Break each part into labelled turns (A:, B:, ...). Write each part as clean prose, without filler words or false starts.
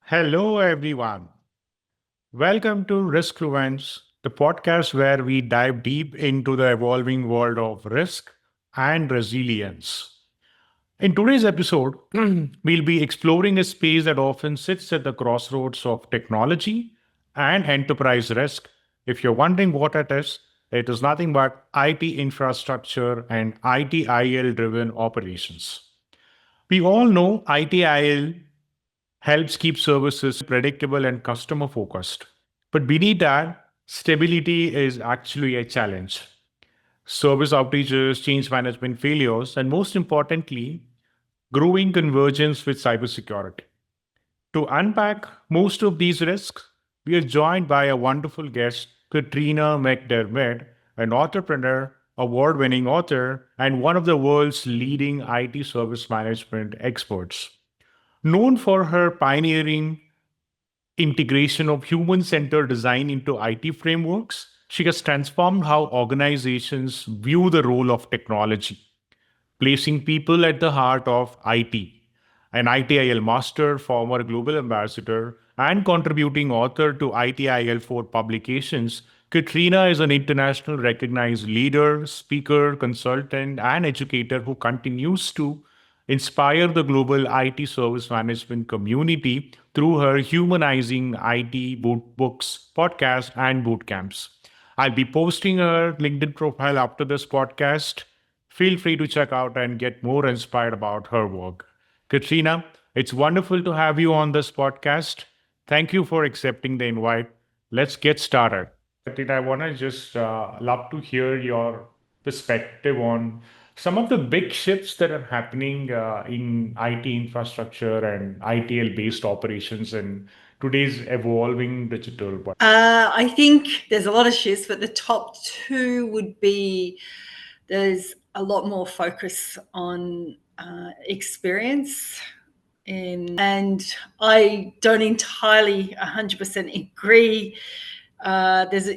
A: Hello, everyone. Welcome to RiskFluence, the podcast where we dive deep into the evolving world of risk and resilience. In today's episode, we'll be exploring a space that often sits at the crossroads of technology and enterprise risk. If you're wondering what it is nothing but IT infrastructure and ITIL driven operations. We all know ITIL helps keep services predictable and customer focused. But beneath that, stability is actually a challenge. Service outages, change management failures, and most importantly, growing convergence with cybersecurity. To unpack most of these risks, we are joined by a wonderful guest, Katrina Macdermid, an entrepreneur, award winning author, and one of the world's leading IT service management experts. Known for her pioneering integration of human centered design into IT frameworks, she has transformed how organizations view the role of technology, placing people at the heart of IT. An ITIL Master, former global ambassador, and contributing author to ITIL for publications, Katrina is an international recognized leader, speaker, consultant, and educator who continues to inspire the global IT service management community through her Humanizing IT books, podcast, and bootcamps. I'll be posting her LinkedIn profile after this podcast. Feel free to check out and get more inspired about her work. Katrina, it's wonderful to have you on this podcast. Thank you for accepting the invite. Let's get started. Katrina, I want to just love to hear your perspective on some of the big shifts that are happening in IT infrastructure and ITL based operations in today's evolving digital world.
B: I think there's a lot of shifts, but the top two would be there's a lot more focus on experience. And I don't entirely 100% agree that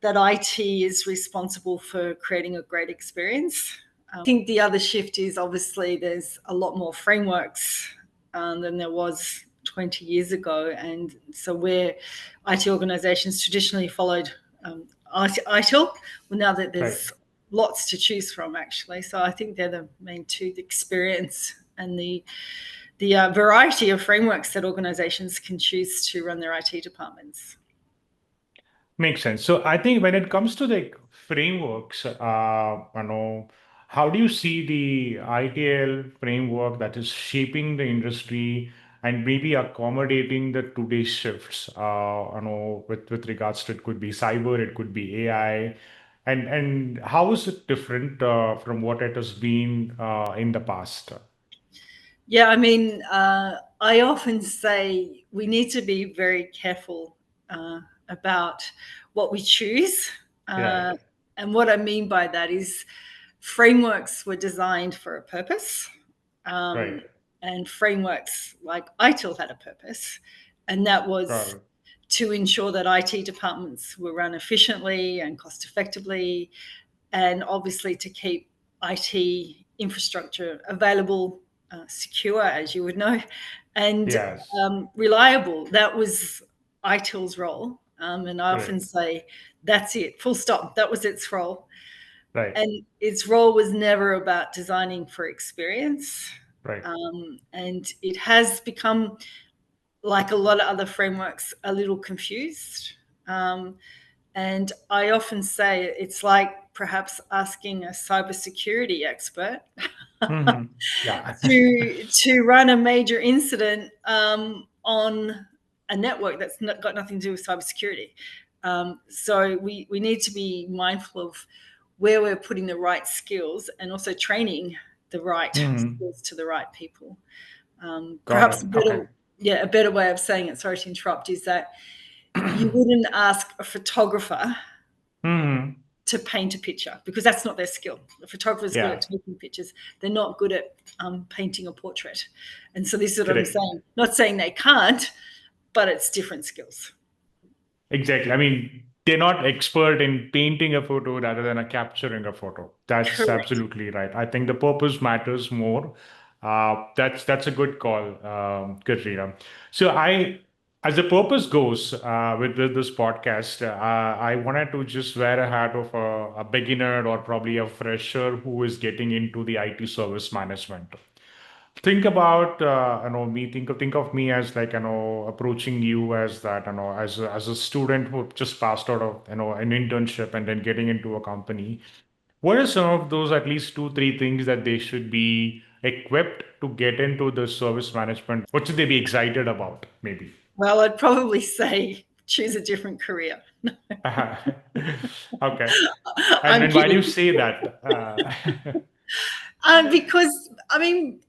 B: IT is responsible for creating a great experience. I think the other shift is obviously there's a lot more frameworks than there was 20 years ago. And so where IT organizations traditionally followed ITIL, well, now that there's lots to choose from, actually. So I think they're the main two, the experience and the variety of frameworks that organizations can choose to run their IT departments.
A: Makes sense. So I think when it comes to the frameworks, how do you see the ITL framework that is shaping the industry and maybe accommodating the today's shifts? With regards to it could be cyber, it could be AI, and how is it different from what it has been in the past?
B: Yeah, I mean, I often say we need to be very careful about what we choose. And what I mean by that is frameworks were designed for a purpose. And frameworks like ITIL had a purpose, and that was to ensure that IT departments were run efficiently and cost effectively, and obviously to keep IT infrastructure available, secure, as you would know, and reliable. That was ITIL's role. And I often say, that's it, full stop. That was its role. And its role was never about designing for experience. And it has become, like a lot of other frameworks, a little confused. And I often say it's like perhaps asking a cybersecurity expert to run a major incident on a network that's got nothing to do with cybersecurity. So we need to be mindful of where we're putting the right skills and also training the right skills to the right people. Perhaps a better way of saying it, sorry to interrupt, is that you wouldn't ask a photographer to paint a picture, because that's not their skill. The photographer's good at taking pictures. They're not good at painting a portrait. And so this is what I'm saying. Not saying they can't, but it's different skills.
A: Exactly. I mean, they're not expert in painting a photo rather than capturing a photo. That's absolutely right. I think the purpose matters more. That's a good call, Katrina. So as the purpose goes with this podcast, I wanted to just wear a hat of a beginner or probably a fresher who is getting into the IT service management. Think about me. Think of me as like approaching you as that as a student who just passed out of an internship and then getting into a company. What are some of those at least two, three things that they should be equipped to get into the service management? What should they be excited about, maybe?
B: Well, I'd probably say choose a different career.
A: Okay.
B: I'm
A: And why do you
B: kidding.
A: say that?
B: Because, I mean,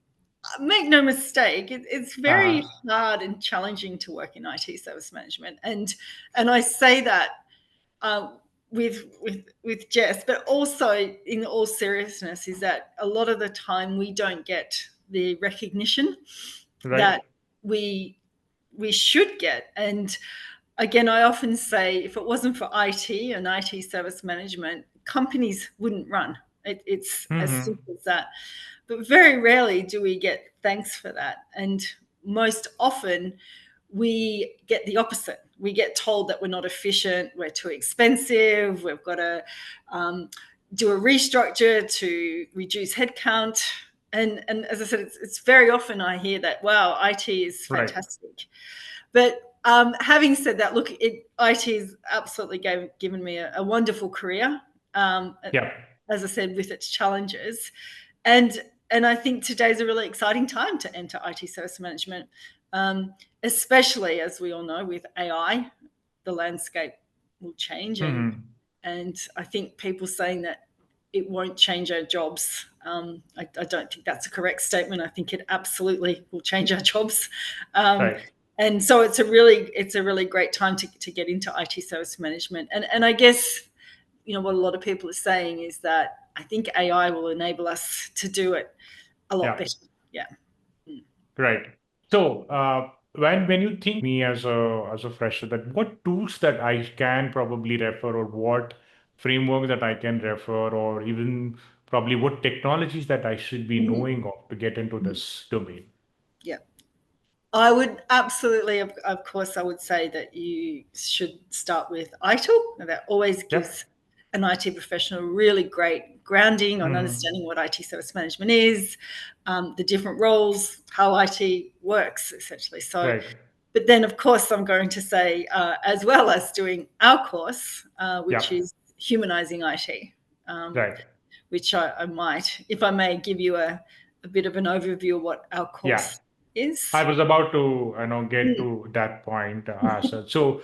B: make no mistake, it's very
A: Uh,
B: hard and challenging to work in IT service management. And I say that uh, with jest, but also in all seriousness, is that a lot of the time we don't get the recognition
A: right?
B: that we we should get. And again, I often say if it wasn't for IT and IT service management, companies wouldn't run. It's as
A: Mm-hmm.
B: simple as that. But very rarely do we get thanks for that. And most often we get the opposite. We get told that we're not efficient, we're too expensive, we've got to do a restructure to reduce headcount. And as I said, it's very often I hear that, wow, IT is
A: Right.
B: fantastic. But having said that, look, IT has absolutely given me a wonderful career. Um,
A: Yeah.
B: as I said, with its challenges, and and I think today's a really exciting time to enter IT service management, especially as we all know with AI, the landscape will change,
A: Mm-hmm.
B: and I think people saying that it won't change our jobs. I don't think that's a correct statement. I think it absolutely will change our jobs. Um,
A: Right.
B: and so it's a really great time to get into IT service management. And I guess what a lot of people are saying is that I think AI will enable us to do it a lot
A: Yeah.
B: better. Yeah. Mm.
A: Right. So, when you think me as a fresher, that what tools that I can probably refer, or what framework that I can refer, or even probably what technologies that I should be
B: Mhm.
A: knowing of to get into
B: Mhm.
A: this domain.
B: Yeah. I would absolutely, of course, I would say that you should start with ITIL. That always
A: Yep.
B: gives an IT professional really great grounding on
A: Hmm.
B: understanding what IT service management is, the different roles, how IT works, essentially. So,
A: Right.
B: but then, of course, I'm going to say, as well as doing our course, which
A: Yep.
B: is Humanising IT, um,
A: Right.
B: which I might, if I may, give you a bit of an overview of what our
A: Yeah.
B: course is.
A: I was about to, get
B: Mm.
A: to that point as such. So,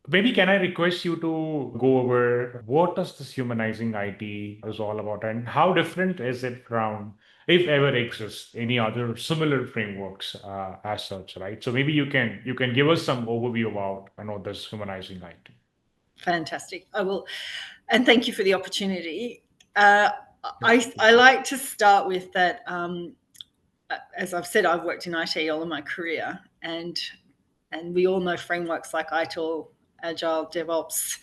A: maybe can I request you to go over what does this humanizing IT is all about, and how different is it from, if ever exists, any other similar frameworks as such, right? So maybe you can give us some overview about this humanizing IT.
B: Fantastic. I will, and thank you for the opportunity. Uh,
A: Yeah.
B: I like to start with that. As I've said, I've worked in IT all of my career, and we all know frameworks like ITIL, Agile, DevOps,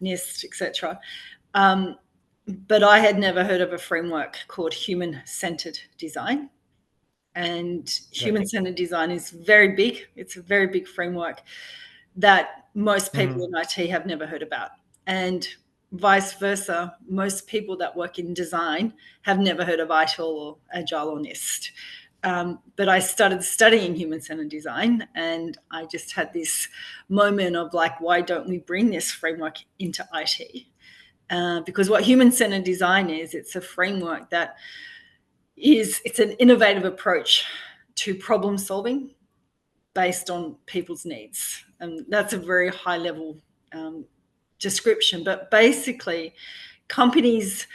B: NIST, etc. Um, but I had never heard of a framework called human-centered design. And
A: Right.
B: human-centered design is very big. It's a very big framework that most people
A: Hmm.
B: in IT have never heard about. And vice versa, most people that work in design have never heard of ITIL or Agile or NIST. But I started studying human centered design, and I just had this moment of like, why don't we bring this framework into IT? Because what human centered design is, it's a framework that it's an innovative approach to problem solving based on people's needs. And that's a very high level um, description. But basically, companies,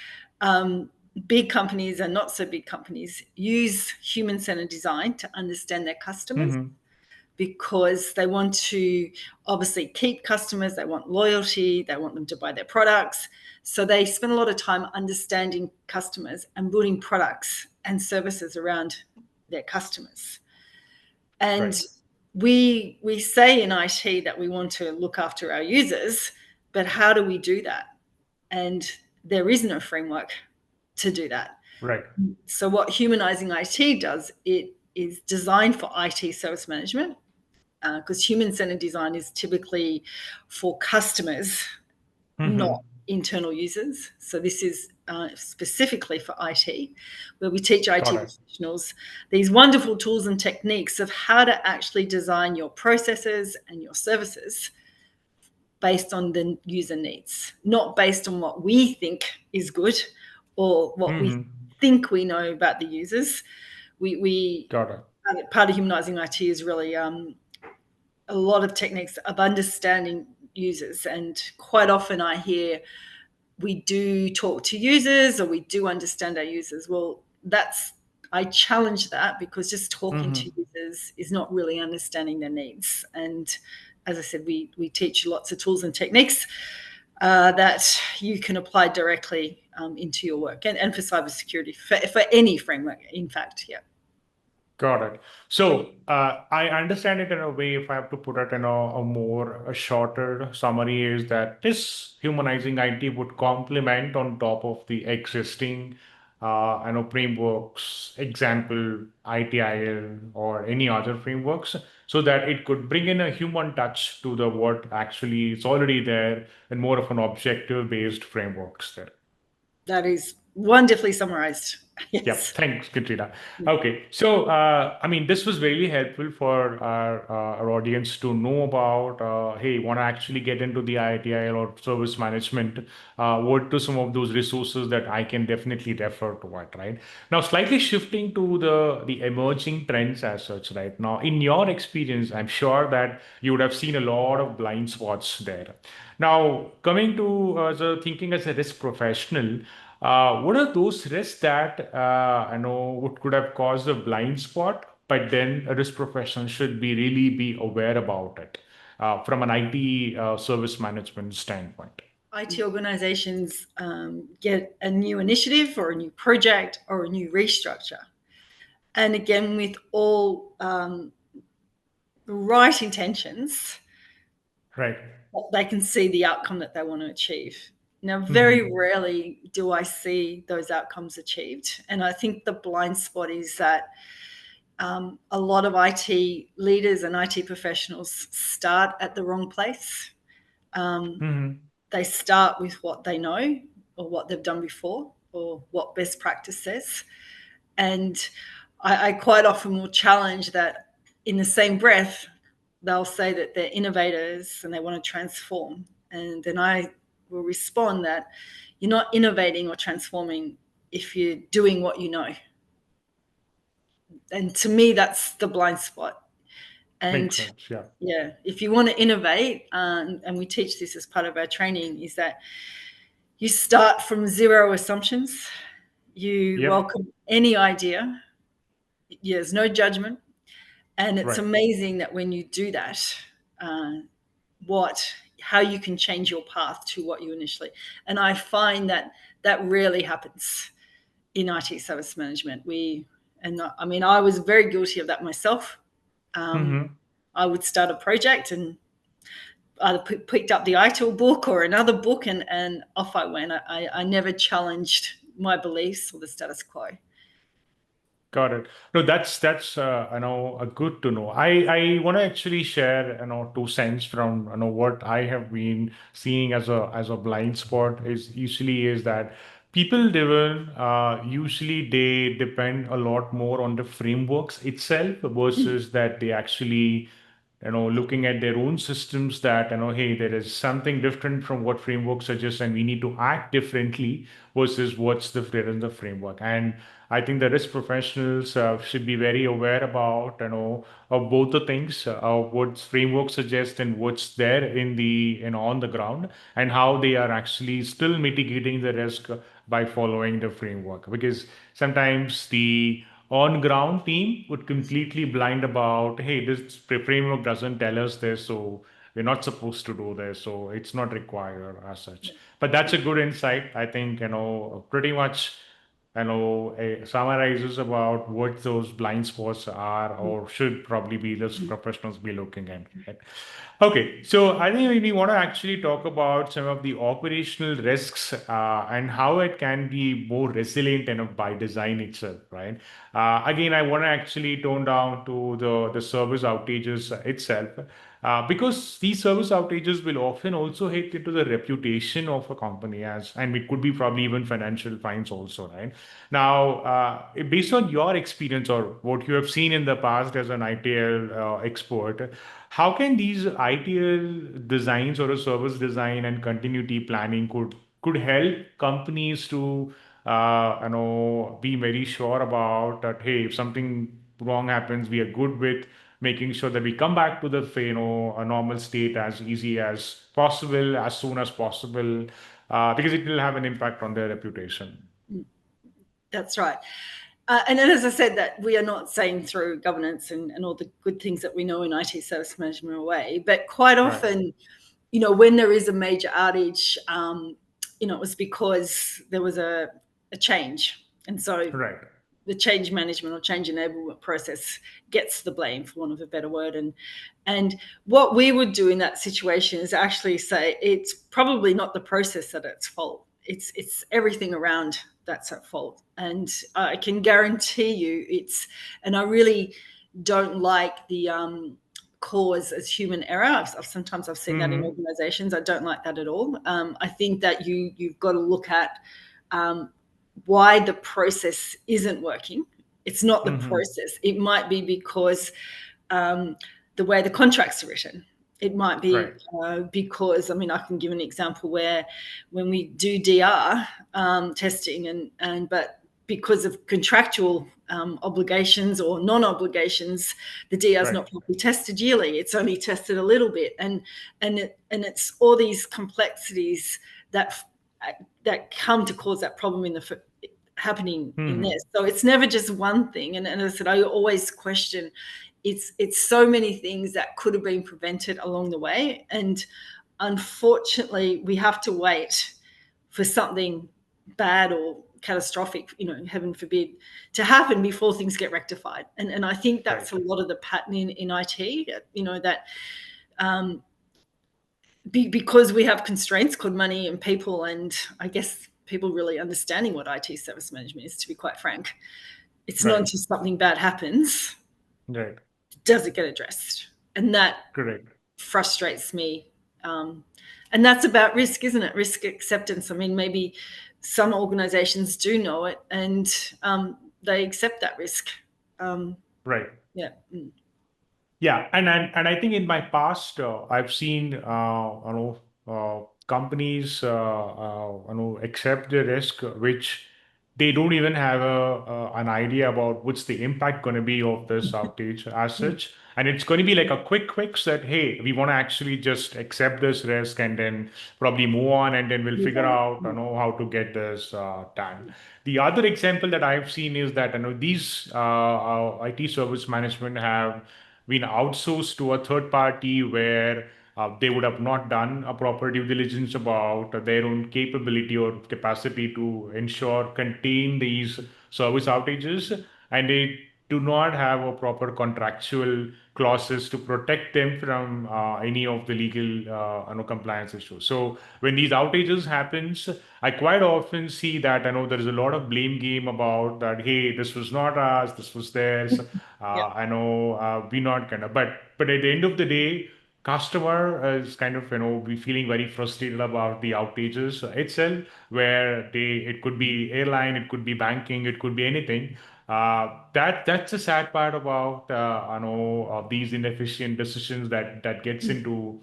B: big companies and not so big companies, use human centered design to understand their customers
A: Hmm.
B: because they want to obviously keep customers, they want loyalty, they want them to buy their products. So they spend a lot of time understanding customers and building products and services around their customers.
A: Right.
B: And we say in IT that we want to look after our users, but how do we do that? And there is no framework to do that.
A: Right.
B: So what Humanising IT does, it is designed for IT service management, because human-centered design is typically for customers, not
A: Mm-hmm.
B: internal users. So this is specifically for IT, where we teach
A: Got
B: IT
A: it.
B: professionals these wonderful tools and techniques of how to actually design your processes and your services based on the user needs, not based on what we think is good or what we
A: Mm-hmm.
B: think we know about the users. We
A: Got it.
B: part of humanizing IT is really a lot of techniques of understanding users. And quite often I hear we do talk to users or we do understand our users. Well, I challenge that, because just talking to
A: Mm-hmm.
B: users is not really understanding their needs. And as I said, we teach lots of tools and techniques that you can apply directly into your work, and for cybersecurity, for any framework, in fact. Yeah.
A: Got it. So I understand it in a way, if I have to put it in a shorter summary, is that this humanizing IT would complement on top of the existing, frameworks, example, ITIL or any other frameworks, so that it could bring in a human touch to the what actually is already there and more of an objective based frameworks there.
B: That is wonderfully summarized.
A: Yep.
B: Yes.
A: Thanks, Katrina. Okay. So, this was really helpful for our audience to know about, hey, want to actually get into the ITIL or service management, what to some of those resources that I can definitely refer to it, right? Now, slightly shifting to the emerging trends as such, right? Now, in your experience, I'm sure that you would have seen a lot of blind spots there. Now, coming to thinking as a risk professional, what are those risks that I know what could have caused a blind spot, but then a risk professional should be really be aware about it from an IT service management standpoint?
B: IT organizations get a new initiative or a new project or a new restructure. And again, with all the right intentions,
A: Right.
B: they can see the outcome that they want to achieve. Now, very
A: Mm-hmm.
B: rarely do I see those outcomes achieved. And I think the blind spot is that a lot of IT leaders and IT professionals start at the wrong place. Um,
A: Mm-hmm.
B: they start with what they know or what they've done before or what best practice says. And I quite often will challenge that in the same breath. They'll say that they're innovators and they want to transform. And then I will respond that you're not innovating or transforming if you're doing what you know. And to me, that's the blind spot.
A: Makes
B: And
A: sense. Yeah.
B: yeah, if you want to innovate, and we teach this as part of our training, is that you start from zero assumptions. You
A: Yep.
B: welcome any idea. There's no judgment. And it's
A: Right.
B: amazing that when you do that, uh, how you can change your path to what you initially. And I find that that rarely happens in IT service management. I was very guilty of that myself. Um,
A: Mm-hmm.
B: I would start a project and either picked up the ITIL book or another book, and off I went. I never challenged my beliefs or the status quo.
A: Got it. No, that's a good to know. I want to actually share 2 cents from what I have been seeing as a blind spot is usually is that people driven usually they depend a lot more on the frameworks itself versus that they actually looking at their own systems that hey, there is something different from what framework suggests and we need to act differently versus what's there in the framework. And I think the risk professionals should be very aware about of both the things of what framework suggests and what's there in the on the ground, and how they are actually still mitigating the risk by following the framework, because sometimes the on ground team would completely blind about, hey, this framework doesn't tell us this, so we're not supposed to do this, so it's not required as such. But that's a good insight. I think pretty much summarizes about what those blind spots are or should probably be risk professionals be looking at. Right? Okay, so I think we want to actually talk about some of the operational risks and how it can be more resilient and by design itself, right? Again, I want to actually tone down to the service outages itself. Because these service outages will often also hit into the reputation of a company as, and it could be probably even financial fines also, right? Now, based on your experience or what you have seen in the past as an ITL expert, how can these ITL designs or a service design and continuity planning could help companies to be very sure about that? Hey, if something wrong happens, we are good with making sure that we come back to the a normal state as easy as possible, as soon as possible, because it will have an impact on their reputation.
B: That's right. And then, as I said, that we are not saying throw governance and all the good things that we know in IT service management away, but quite
A: Right,
B: often, when there is a major outage, it was because there was a change. And so
A: right,
B: the change management or change enablement process gets the blame, for want of a better word. And what we would do in that situation is actually say it's probably not the process that it's fault. It's everything around that's at fault. And I can guarantee you it's, and I really don't like the cause as human error. Sometimes I've seen that in
A: hmm,
B: organizations. I don't like that at all. I think that you've got to look at um, why the process isn't working. It's not the
A: hmm,
B: process. It might be because um, the way the contracts are written. It might be
A: right,
B: because, I mean, I can give an example where when we do DR testing but because of contractual obligations or non-obligations, the DR is
A: right,
B: not properly tested yearly. It's only tested a little bit, and it's all these complexities that that come to cause that problem in the happening in
A: hmm,
B: there. So it's never just one thing. And as I said, I always question. It's so many things that could have been prevented along the way, and unfortunately, we have to wait for something bad or catastrophic, heaven forbid, to happen before things get rectified. And I think
A: right.
B: that's a lot of the pattern in IT, that um, because we have constraints called money and people, and I guess people really understanding what IT service management is, to be quite frank. It's not
A: Right.
B: just something bad happens,
A: Right.
B: does it get addressed? And that
A: Correct.
B: frustrates me. Um, and that's about risk, isn't it? Risk acceptance. I mean, maybe some organizations do know it and they accept that risk. Um,
A: Right.
B: yeah. Mm.
A: Yeah, and I think in my past, I've seen companies accept the risk, which they don't even have an idea about what's the impact going to be of this outage as
B: Mm.
A: such, and it's going to be like a quick fix that hey, we want to actually just accept this risk and then probably move on, and then we'll
B: Move
A: figure
B: on.
A: out how to get this done. The other example that I've seen is that these IT service management have been outsourced to a third party where they would have not done a proper due diligence about their own capability or capacity to ensure contain these service outages, and they do not have a proper contractual clauses to protect them from any of the legal compliance issues. So when these outages happens, I quite often see that there is a lot of blame game about that. Hey, this was not us, this was theirs.
B: Yeah.
A: We not kind of, but at the end of the day, customer is kind of be feeling very frustrated about the outages itself, where it could be airline, it could be banking, it could be anything. That's a sad part about these inefficient decisions that gets into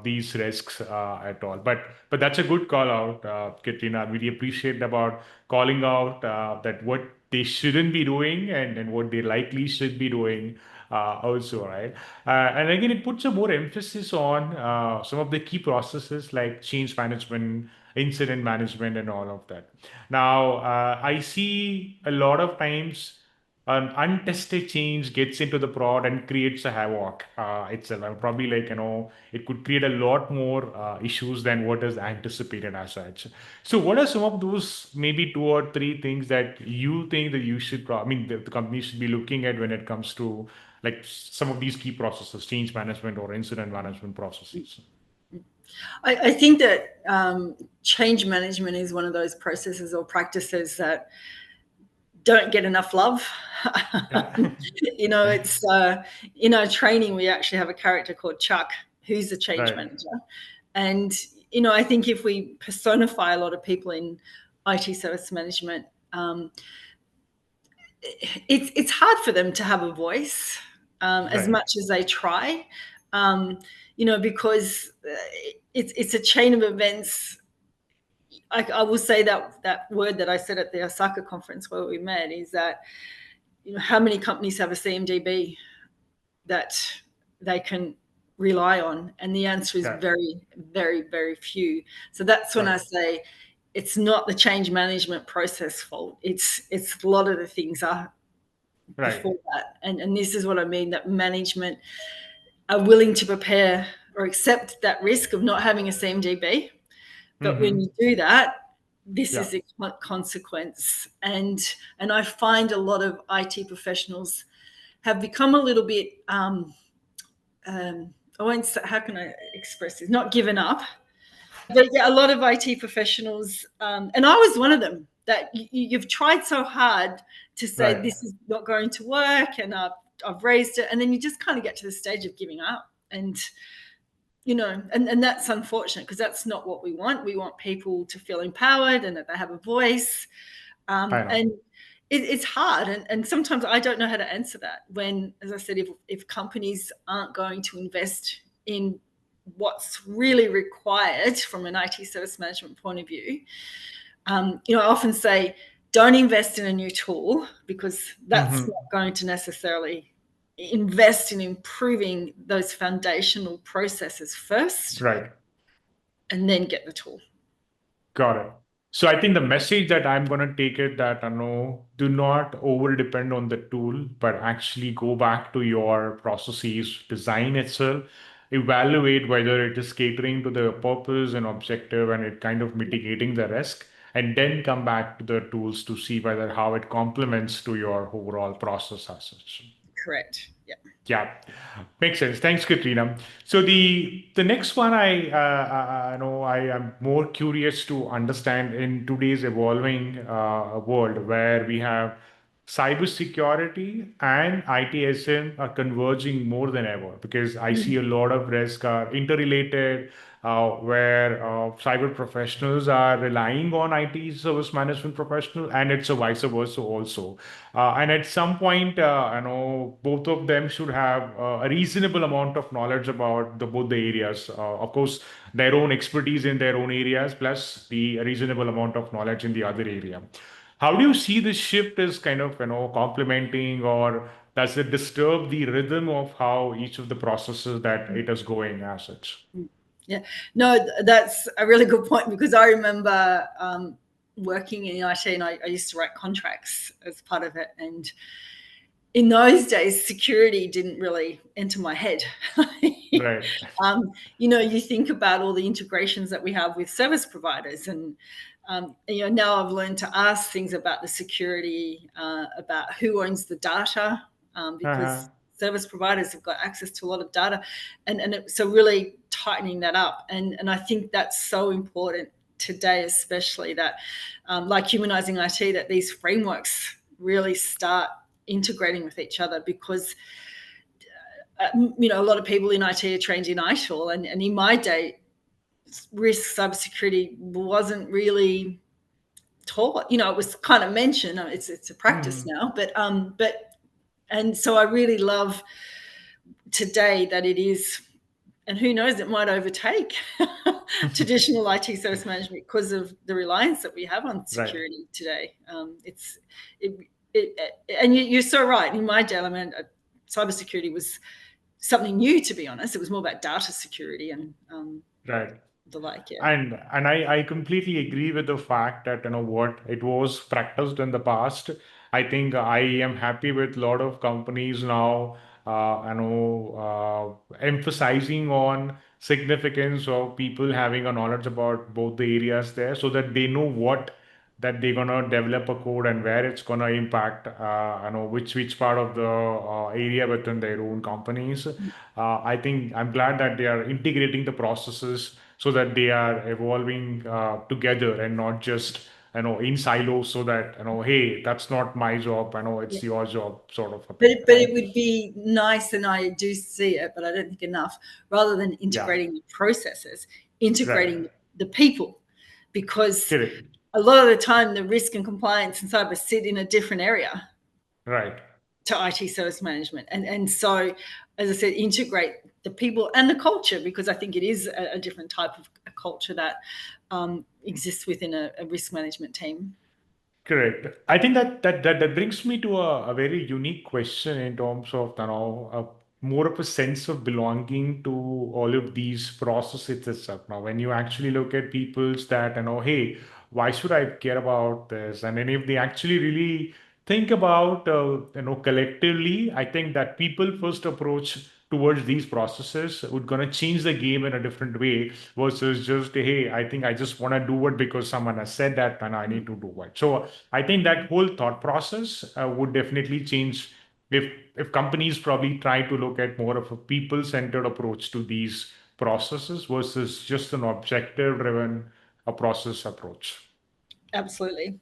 A: these risks at all. But that's a good call out, Katrina. I really appreciate about calling out that what they shouldn't be doing and what they likely should be doing also, right? And again, it puts a more emphasis on some of the key processes like change management, incident management, and all of that. Now, I see a lot of times an untested change gets into the prod and creates a havoc itself. And probably like, it could create a lot more issues than what is anticipated as such. So what are some of those maybe two or three things that you think that you should, the company should be looking at when it comes to like some of these key processes, change management or incident management processes?
B: I think that change management is one of those processes or practices that don't get enough love.
A: Yeah.
B: It's in our training, we actually have a character called Chuck, who's a change
A: Right.
B: manager. And, I think if we personify a lot of people in IT service management, it's hard for them to have a voice as
A: Right.
B: much as they try, because it's a chain of events. I will say that word that I said at the Osaka conference where we met is that, how many companies have a CMDB that they can rely on? And the answer is
A: Yeah.
B: very, very, very few. So that's when I
A: Right.
B: say it's not the change management process fault. It's a lot of the things are
A: Right.
B: before that. And this is what I mean, that management are willing to prepare or accept that risk of not having a CMDB. But when
A: Mm-hmm.
B: you do that, this
A: Yeah.
B: is a consequence. And I find a lot of IT professionals have become a little bit, I won't say, how can I express this? Not given up. But yeah, a lot of IT professionals, and I was one of them, that you've tried so hard to say
A: Right.
B: this is not going to work, and I've raised it, and then you just kind of get to the stage of giving up. And and that's unfortunate, because that's not what we want. We want people to feel empowered and that they have a voice.
A: I know.
B: And it's hard, and sometimes I don't know how to answer that. When, as I said, if companies aren't going to invest in what's really required from an IT service management point of view, I often say, don't invest in a new tool, because that's
A: Mm-hmm.
B: not going to necessarily invest in improving those foundational processes first,
A: Right.
B: and then get the tool.
A: Got it. So I think the message that I'm going to take it that, do not over depend on the tool, but actually go back to your processes, design itself, evaluate whether it is catering to the purpose and objective and it kind of mitigating the risk, and then come back to the tools to see whether how it complements to your overall process as such.
B: Correct. Yeah.
A: Yeah, makes sense. Thanks, Katrina. So the next one I know I am more curious to understand in today's evolving world where we have cybersecurity and ITSM are converging more than ever because I see a lot of risk are interrelated, where cyber professionals are relying on IT service management professional, and it's a vice versa also. And at some point, both of them should have a reasonable amount of knowledge about both the areas. Of course, their own expertise in their own areas, plus the reasonable amount of knowledge in the other area. How do you see this shift as kind of, complementing, or does it disturb the rhythm of how each of the processes that it is going as such?
B: Yeah, no, that's a really good point, because I remember working in IT, and I used to write contracts as part of it. And in those days, security didn't really enter my head.
A: Right.
B: You think about all the integrations that we have with service providers, and now I've learned to ask things about the security, about who owns the data,
A: Uh-huh.
B: because service providers have got access to a lot of data, so really tightening that up, and I think that's so important today, especially that, like Humanising IT, that these frameworks really start integrating with each other, because a lot of people in IT are trained in ITIL, and in my day, risk cybersecurity wasn't really taught. It was kind of mentioned. It's a practice
A: Mhm.
B: now, but and so I really love today that it is, and who knows, it might overtake traditional IT service management, because of the reliance that we have on
A: Right.
B: security today. It, and you're so right. In my day, cybersecurity was something new, to be honest. It was more about data security and
A: Right.
B: the like. Yeah.
A: And I completely agree with the fact that what it was practiced in the past, I think I am happy with a lot of companies now, emphasizing on significance of people having a knowledge about both the areas there so that they know what that they're gonna develop a code and where it's gonna impact, which part of the area within their own companies. I think I'm glad that they are integrating the processes so that they are evolving together and not just in silos. So that hey, that's not my job. I know it's your job, sort of a
B: But
A: thing,
B: it
A: right?
B: would be nice, and I do see it, but I don't think enough, rather than
A: Yeah,
B: integrating the processes,
A: right,
B: integrating the people, because
A: correct,
B: a lot of the time the risk and compliance and cyber sit in a different area
A: right.
B: to IT service management. And so, as I said, integrate the people and the culture, because I think it is a different type of a culture that exists within a risk management team.
A: Correct. I think that brings me to a very unique question in terms of more of a sense of belonging to all of these processes and stuff. Now, when you actually look at people's that hey, why should I care about this? And then if they actually really think about collectively, I think that people first approach towards these processes would gonna change the game in a different way versus just hey, I think I just want to do it because someone has said that and I need to do it. So I think that whole thought process would definitely change if companies probably try to look at more of a people-centered approach to these processes versus just an objective-driven a process approach.
B: Absolutely.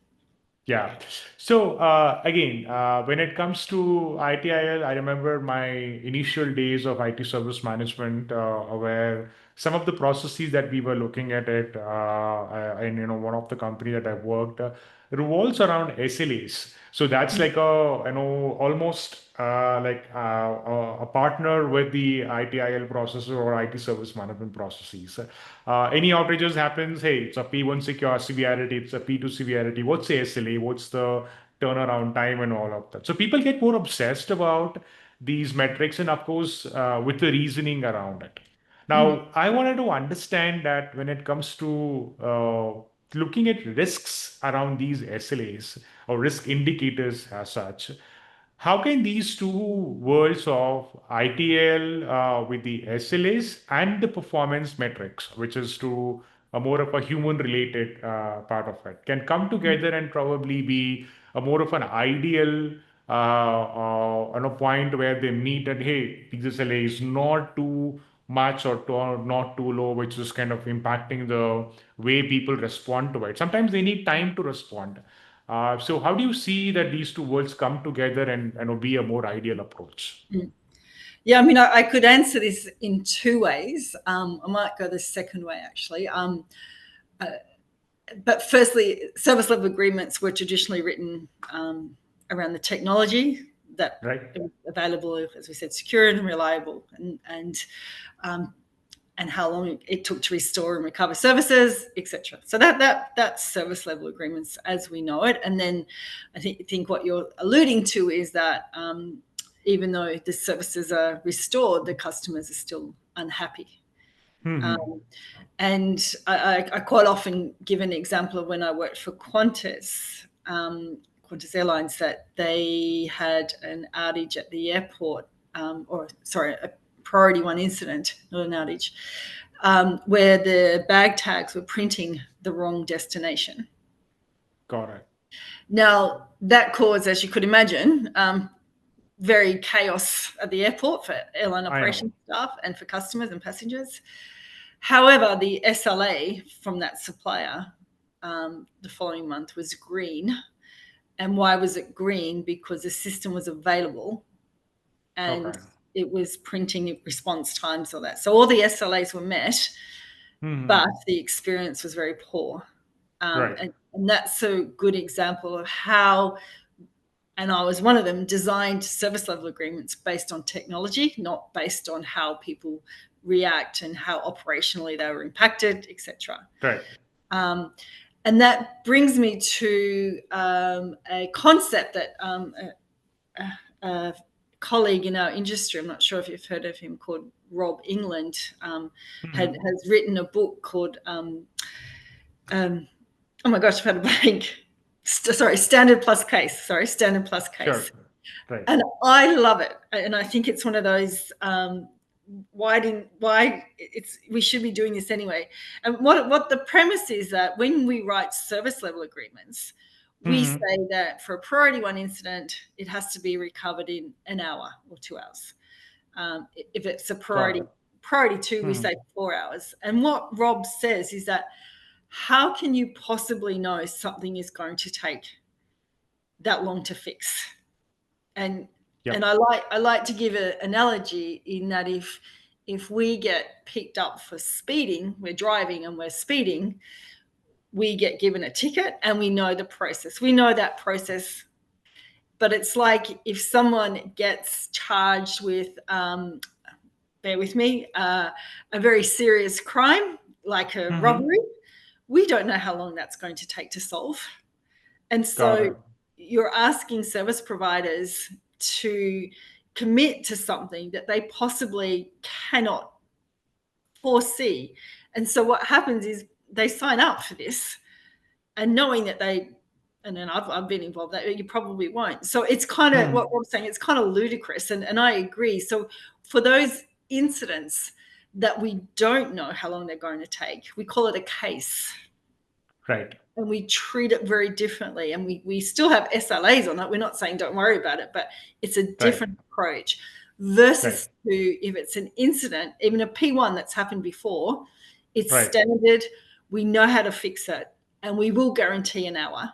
A: Yeah. So again, when it comes to ITIL, I remember my initial days of IT service management, where some of the processes that we were looking at it, and one of the company that I've worked revolves around SLAs. So that's like a almost a partner with the ITIL processor or IT service management processes. Any outages happens, hey, it's a P1 secure severity, it's a P2 severity. What's the SLA? What's the turnaround time and all of that? So people get more obsessed about these metrics and of course with the reasoning around it.
B: Mhm.
A: Now, I wanted to understand that when it comes to looking at risks around these SLAs or risk indicators as such, how can these two worlds of ITL with the SLAs and the performance metrics, which is to a more of a human related part of it, can come together and probably be a more of an ideal on a point where they meet and hey, this SLA is not too much or not too low, which is kind of impacting the way people respond to it. Sometimes they need time to respond. So how do you see that these two worlds come together and be a more ideal approach?
B: Yeah, I mean, I could answer this in two ways. I might go the second way, actually. But firstly, service level agreements were traditionally written around the technology that
A: Right?
B: was available, as we said, secure and reliable, um, and how long it took to restore and recover services, etc. So that's service level agreements as we know it. And then I think what you're alluding to is that even though the services are restored, the customers are still unhappy.
A: Hmm.
B: Um, and I quite often give an example of when I worked for Qantas, Qantas Airlines, that they had an outage at the airport, a priority one incident, not an outage, where the bag tags were printing the wrong destination.
A: Got it.
B: Now, that caused, as you could imagine, very chaos at the airport for airline
A: I know.
B: operations staff and for customers and passengers. However, the SLA from that supplier the following month was green. And why was it green? Because the system was available and
A: Okay.
B: it was printing response times, all that. So all the SLAs were met, but
A: Hmm.
B: the experience was very poor.
A: Right.
B: And that's a good example of how, and I was one of them, designed service level agreements based on technology, not based on how people react and how operationally they were impacted, etc.
A: Right.
B: And that brings me to a concept that a colleague in our industry, I'm not sure if you've heard of him, called Rob England,
A: Hmm.
B: has written a book called, oh my gosh, I've had a blank. standard plus case. Sorry, standard plus case.
A: Sure. Right.
B: And I love it. And I think it's one of those we should be doing this anyway. And what the premise is that when we write service level agreements, we
A: Mm-hmm.
B: say that for a priority 1 incident, it has to be recovered in an hour or 2 hours. If it's a
A: Got
B: priority
A: it.
B: 2, we
A: Mm-hmm.
B: say 4 hours. And what Rob says is that how can you possibly know something is going to take that long to fix? And
A: Yep.
B: I like to give an analogy in that if we get picked up for speeding, we're driving and we're speeding, we get given a ticket and we know the process. We know that process. But it's like if someone gets charged with, bear with me, a very serious crime like a
A: Mm-hmm.
B: robbery, we don't know how long that's going to take to solve. And
A: Got
B: so
A: it.
B: you're asking service providers to commit to something that they possibly cannot foresee. And so what happens is they sign up for this and knowing that and then I've been involved, that you probably won't. So it's kind of what
A: Mm-hmm.
B: I'm saying, it's kind of ludicrous. And I agree. So for those incidents that we don't know how long they're going to take, we call it a case.
A: Right.
B: And we treat it very differently. And we still have SLAs on it. We're not saying don't worry about it, but it's a
A: Right.
B: different approach
A: Right.
B: versus if it's an incident, even a P1 that's happened before, it's
A: Right.
B: standard. We know how to fix it and we will guarantee an hour.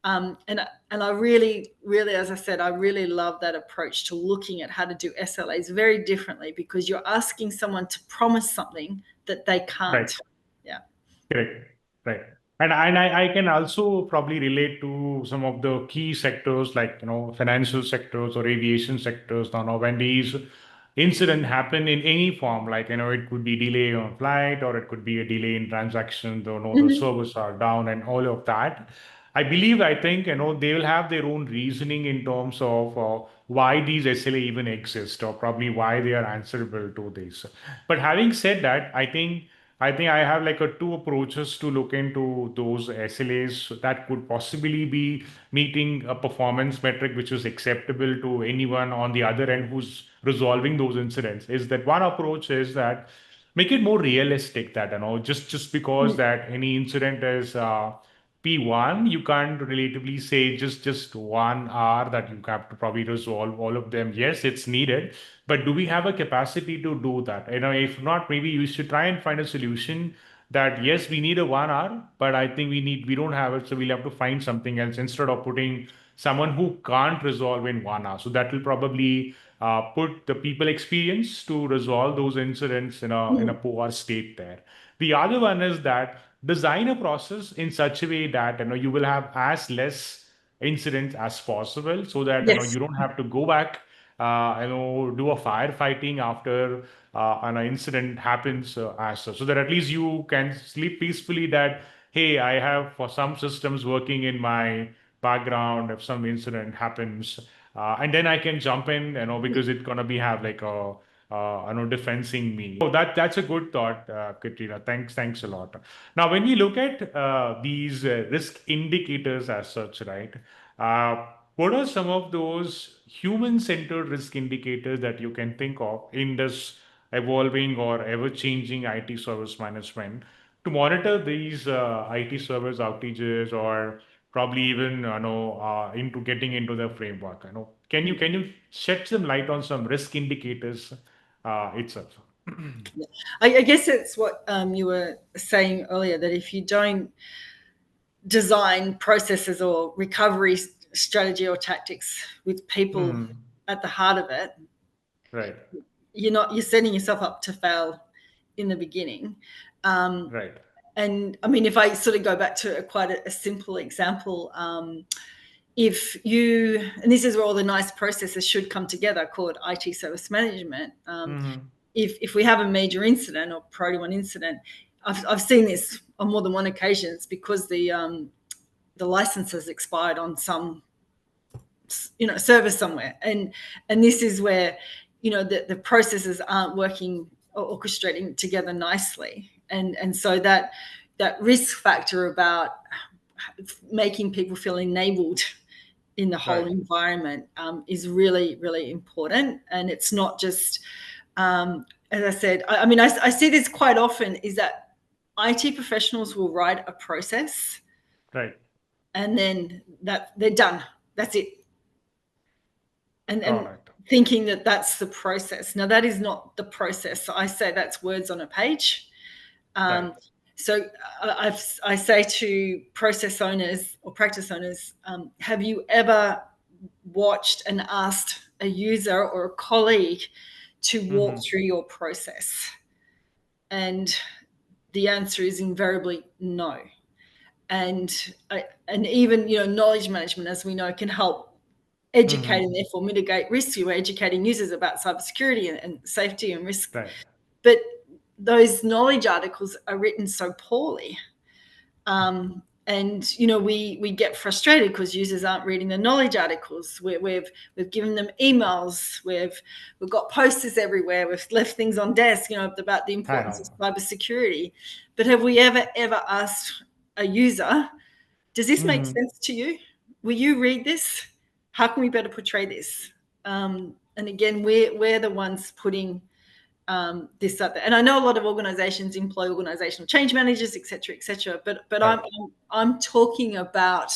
B: And I really, really, as I said, I really love that approach to looking at how to do SLAs very differently because you're asking someone to promise something that they
A: Right.
B: can't. Yeah.
A: Correct. Right. And I can also probably relate to some of the key sectors like, financial sectors or aviation sectors. Now, when these incident happen in any form, like, it could be delay on flight or it could be a delay in transactions or, the
B: Mm-hmm.
A: servers are down and all of that. I think, they will have their own reasoning in terms of why these SLA even exist or probably why they are answerable to this. But having said that, I think I have like two approaches to look into those SLAs that could possibly be meeting a performance metric which is acceptable to anyone on the other end who's resolving those incidents. Is that one approach is that make it more realistic that just because that any incident is P1, you can't relatively say just 1 hour that you have to probably resolve all of them. Yes, it's needed, but do we have a capacity to do that? If not, maybe you should try and find a solution that yes, we need a 1 hour, but I think we don't have it, so we'll have to find something else instead of putting someone who can't resolve in 1 hour. So that will probably put the people experience to resolve those incidents in a poor state there. The other one is that design a process in such a way that you will have as less incidents as possible, so that
B: Yes.
A: you don't have to go back do a firefighting after an incident happens as such, so that at least you can sleep peacefully that, hey, I have for some systems working in my background if some incident happens, and then I can jump in, because it's gonna be have like a defensing me. Oh, that's a good thought, Katrina. Thanks a lot. Now, when we look at these risk indicators as such, right? What are some of those human-centered risk indicators that you can think of in this evolving or ever-changing IT service management to monitor these IT service outages or probably even into getting into the framework? Can you shed some light on some risk indicators itself?
B: I guess it's what you were saying earlier, that if you don't design processes or recovery strategy or tactics with people
A: Mhm.
B: at the heart of it,
A: Right.
B: you're setting yourself up to fail in the beginning. Um,
A: Right.
B: and I mean, if I sort of go back to quite a simple example, if you, and this is where all the nice processes should come together, called IT service management.
A: Hmm.
B: If we have a major incident or priority 1 incident, I've seen this on more than one occasion. It's because the license has expired on some server somewhere, and this is where the processes aren't working or orchestrating together nicely, and so that risk factor about making people feel enabled in the whole
A: Right.
B: environment is really, really important. And it's not just, as I said, I mean, I see this quite often is that IT professionals will write a process
A: Right.
B: and then that they're done. That's it.
A: Got
B: And
A: it.
B: thinking that that's the process. Now, that is not the process. I say that's words on a page.
A: Right.
B: Um, so I say to process owners or practice owners, have you ever watched and asked a user or a colleague to walk
A: Mm-hmm.
B: through your process? And the answer is invariably no. And even knowledge management, as we know, can help educate
A: Mm-hmm.
B: and therefore mitigate risks. You're educating users about cybersecurity and safety and risk,
A: Right.
B: but those knowledge articles are written so poorly. And we get frustrated because users aren't reading the knowledge articles. We've given them emails. We've got posters everywhere. We've left things on desk, about the
A: I
B: importance of
A: know.
B: cybersecurity. But have we ever asked a user, does this make
A: Mm-hmm.
B: sense to you? Will you read this? How can we better portray this? And again, we're the ones putting this up there. And I know a lot of organizations employ organizational change managers, et cetera, et cetera. But
A: Right.
B: I'm talking about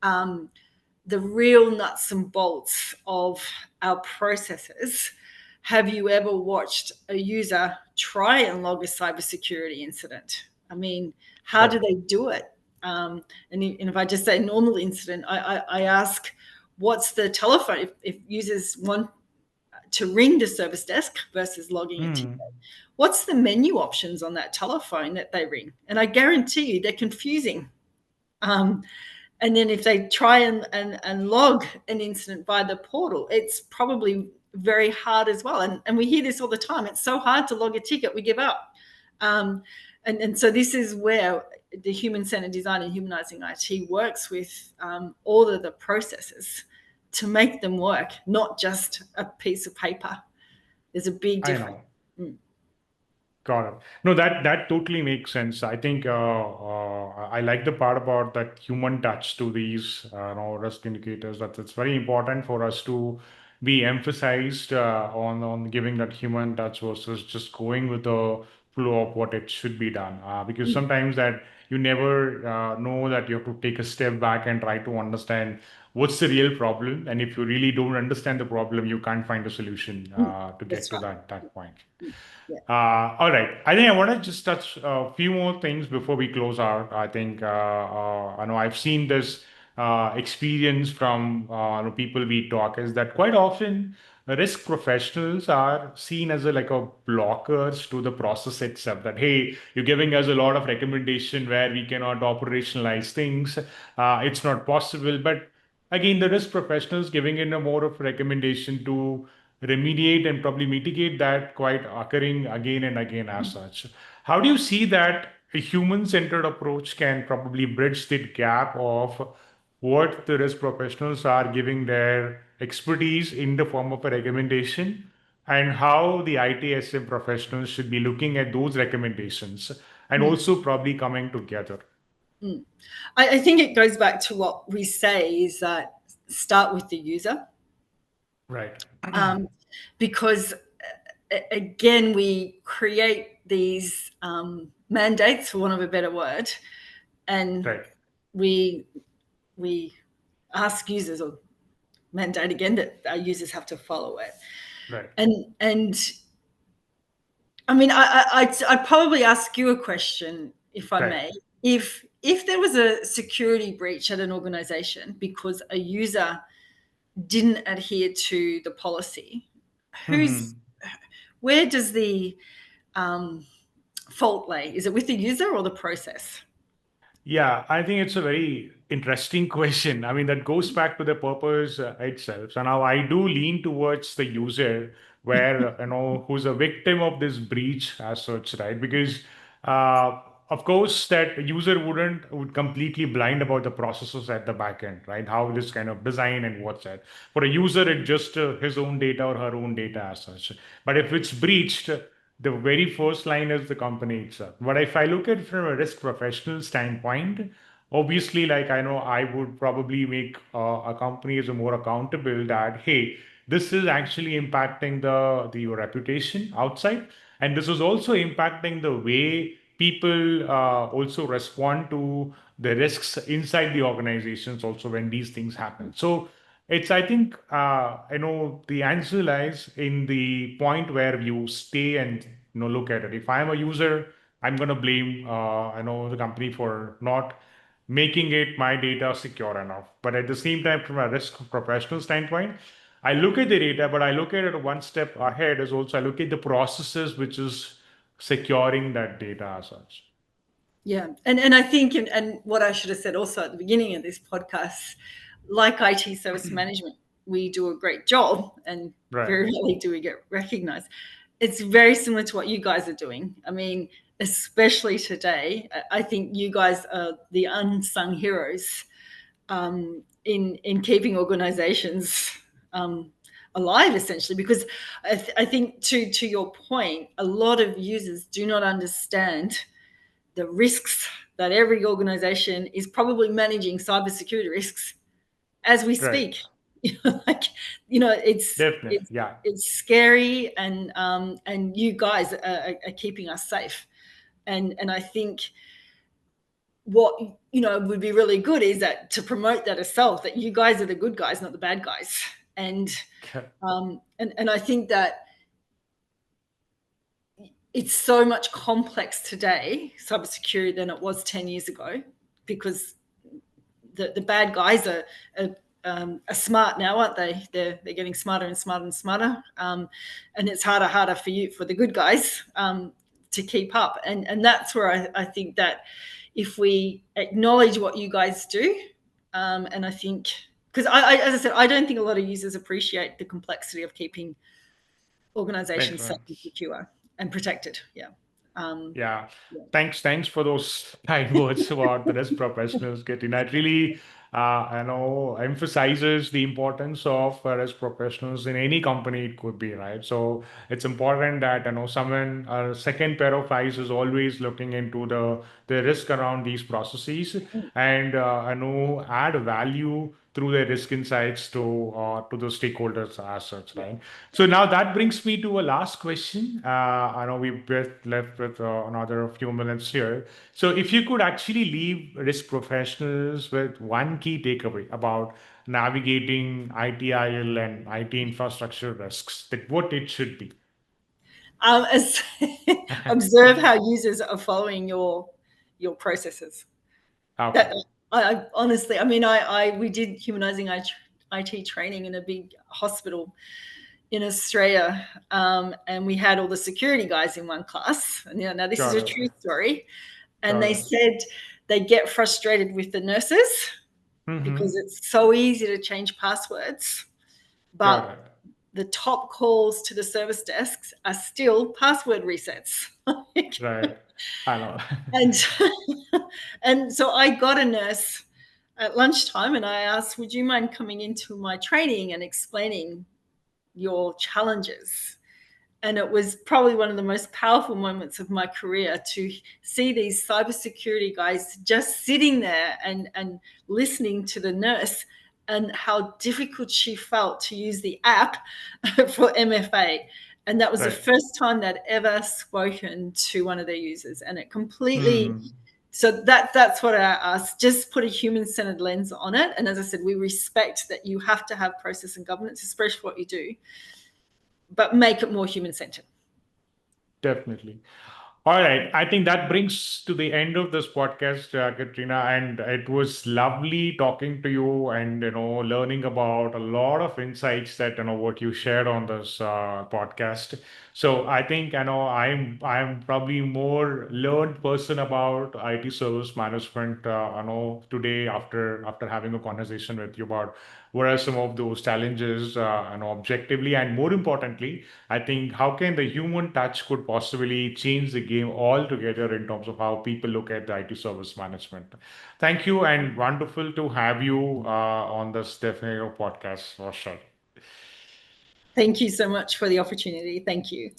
B: the real nuts and bolts of our processes. Have you ever watched a user try and log a cybersecurity incident? I mean, how do
A: Right.
B: they do it? And if I just say normal incident, I ask, what's the telephone? If users want to ring the service desk versus logging a ticket,
A: Mm-hmm.
B: what's the menu options on that telephone that they ring? And I guarantee you they're confusing. Um, and then if they try and log an incident by the portal, it's probably very hard as well. And we hear this all the time. It's so hard to log a ticket, we give up. And so this is where the human-centered design and humanizing IT works with all of the processes to make them work, not just a piece of paper. There's a big
A: I
B: difference.
A: know.
B: Mm.
A: Got it. No, that totally makes sense. I think I like the part about that human touch to these risk indicators. That it's very important for us to be emphasized on giving that human touch versus just going with the flow of what it should be done. Because
B: Mm.
A: sometimes that you never know that you have to take a step back and try to understand what's the real problem. And if you really don't understand the problem, you can't find a solution
B: Mm.
A: to get
B: That's
A: to
B: right.
A: that point.
B: Mm. Yeah.
A: All right. I think I want to just touch a few more things before we close out. I think I know I've seen this experience from people we talk is that quite often risk professionals are seen as like a blockers to the process itself. That hey, you're giving us a lot of recommendation where we cannot operationalize things. It's not possible. But again, the risk professionals giving in a more of recommendation to remediate and probably mitigate that quite occurring again and again as such. How do you see that a human-centered approach can probably bridge the gap of what the risk professionals are giving their expertise in the form of a recommendation and how the ITSM professionals should be looking at those recommendations and
B: Mm.
A: also probably coming together?
B: Mm. I think it goes back to what we say is that start with the user,
A: Right.
B: um, because again we create these mandates, for want of a better word, and
A: Right.
B: we we ask users, or mandate again, that our users have to follow it.
A: Right.
B: And I mean, I'd probably ask you a question, if I
A: Right.
B: may. If there was a security breach at an organization because a user didn't adhere to the policy, who's
A: Mhm.
B: where does the um, fault lay? Is it with the user or the process?
A: Yeah, I think it's a very interesting question. I mean, that goes back to the purpose itself. So now I do lean towards the user where, who's a victim of this breach as such, right? Because, of course, that user would completely blind about the processes at the back end, right? How this kind of design and what's that. For a user, it's just his own data or her own data as such. But if it's breached, the very first line is the company itself. But if I look at it from a risk professional standpoint, obviously, like I know I would probably make a company as a more accountable that, hey, this is actually impacting the your reputation outside, and this is also impacting the way people also respond to the risks inside the organizations also when these things happen. So it's, I think, the answer lies in the point where you stay and look at it. If I'm a user, I'm going to blame the company for not making it my data secure enough. But at the same time, from a risk professional standpoint, I look at the data, but I look at it one step ahead. Is also I look at the processes which is securing that data as such.
B: Yeah, and I think, and what I should have said also at the beginning of this podcast, like IT service management, we do a great job, and
A: Right.
B: very rarely do we get recognized. It's very similar to what you guys are doing. I mean, especially today, I think you guys are the unsung heroes in keeping organizations alive, essentially, because I think to your point, a lot of users do not understand the risks that every organization is probably managing cybersecurity risks as we
A: Right.
B: speak. Like, it's
A: Definitely.
B: it's
A: Yeah.
B: it's scary, and you guys are keeping us safe. And I think what would be really good is that to promote that as self, that you guys are the good guys, not the bad guys. And and I think that it's so much complex today, cybersecurity, than it was 10 years ago, because the bad guys are smart now, aren't they? They're getting smarter and smarter and smarter, and it's harder for the good guys to keep up. And that's where I think that if we acknowledge what you guys do, and I think, because as I said, I don't think a lot of users appreciate the complexity of keeping
A: Makes
B: organizations safe and
A: sense.
B: secure and protected. Yeah.
A: Yeah.
B: Yeah.
A: Thanks for those kind words about the risk professionals, Katrina. It really, emphasizes the importance of risk professionals in any company it could be, right? So it's important that, someone, a second pair of eyes is always looking into the risk around these processes and, add value through their risk insights to the stakeholders as such,
B: Yeah.
A: right? So now that brings me to a last question. I know we've just left with another few minutes here. So if you could actually leave risk professionals with one key takeaway about navigating ITIL and IT infrastructure risks, that what it should be.
B: As observe how users are following your processes.
A: Okay,
B: That I honestly, I mean, I we did humanizing IT training in a big hospital in Australia, and we had all the security guys in one class. And now this is
A: got
B: a
A: it,
B: true story. And
A: got
B: they
A: it.
B: said they get frustrated with the nurses
A: Mm-hmm.
B: because it's so easy to change passwords,
A: Got
B: but
A: it.
B: the top calls to the service desks are still password resets.
A: Right. I know.
B: And and so I got a nurse at lunchtime, and I asked, would you mind coming into my training and explaining your challenges? And it was probably one of the most powerful moments of my career to see these cybersecurity guys just sitting there and listening to the nurse, and how difficult she felt to use the app for MFA. And that was the
A: Right.
B: first time they'd ever spoken to one of their users. And it completely,
A: Hmm.
B: so that's what I asked. Just put a human-centered lens on it. And as I said, we respect that you have to have process and governance, especially what you do, but make it more human-centered.
A: Definitely. All right. I think that brings to the end of this podcast, Katrina, and it was lovely talking to you and learning about a lot of insights that what you shared on this podcast. So I think I'm probably more learned person about IT service management. Today after having a conversation with you about what are some of those challenges, objectively, and more importantly, I think how can the human touch could possibly change the game altogether in terms of how people look at the IT service management. Thank you, and wonderful to have you on this definitely podcast for sure.
B: Thank you so much for the opportunity. Thank you.